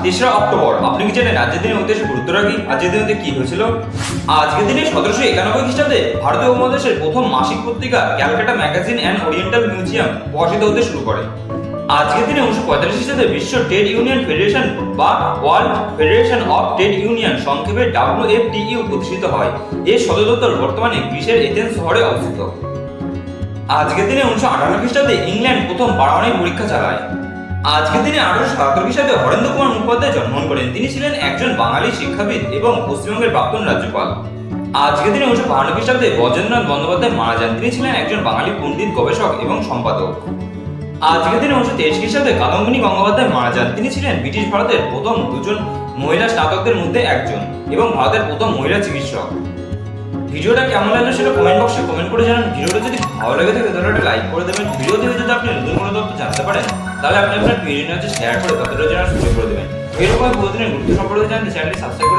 তেসরা অক্টোবর। আপনি কি জানেন আজকের দিনের উদ্দেশ্যে গুরুত্বটা কি? আজকের দিনে কি হয়েছিল? আজকের দিনে 1791 খ্রিস্টাব্দে ভারতীয় উপমহাদেশের প্রথম মাসিক পত্রিকা Calcutta magazine and oriental museum প্রকাশিত হতে শুরু করে। আজকের দিনে 1945 খ্রিস্টাব্দে বিশ্ব ট্রেড ইউনিয়ন ফেডারেশন বা world federation of trade union সংক্ষেপে WFTU প্রতিষ্ঠিত হয়। এর সদর দপ্তর বর্তমানে গ্রিসের এথেন্স শহরে অবস্থিত। আজকের দিনে 1958 খ্রিস্টাব্দে ইংল্যান্ড প্রথম পারমাণবিক পরীক্ষা চালায়। আজকের দিনে 1877 খ্রিস্টাব্দে হরেন্দ্র কুমার মুখোপাধ্যায় জন্মগ্রহণ করেন। তিনি ছিলেন একজন বাঙালি শিক্ষাবিদ এবং পশ্চিমবঙ্গের প্রাক্তন রাজ্যপাল। আজকের দিনে 1952 খ্রিস্টাব্দে ব্রজেন্দ্রনাথ বন্দ্যোপাধ্যায় মারা যান। তিনি ছিলেন একজন বাঙালি পণ্ডিত, গবেষক এবং সম্পাদক। আজকের দিনে 1923 খ্রিস্টাব্দে কাদম্বিনী গঙ্গোপাধ্যায় মারা যান। তিনি ছিলেন ব্রিটিশ ভারতের প্রথম দুজন মহিলা স্নাতকদের মধ্যে একজন এবং ভারতের প্রথম মহিলা চিকিৎসক। ভিডিওটা কেমন লাগলো সেটা কমেন্ট বক্সে কমেন্ট করে জানান। ভিডিওটা যদি ভালো লাগে থাকে তাহলে একটা লাইক করে দেবেন। ভিডিও থেকে যদি আপনি নতুন কোনো তথ্য জানতে পারেন তাহলে আপনি আপনার ভিডিও শেয়ার করে ততটা জানার সুযোগ করে দেবেন। এরকম প্রতিদিনের গুরুত্ব সম্পর্কে জানতে চ্যানেলটি সাবস্ক্রাইব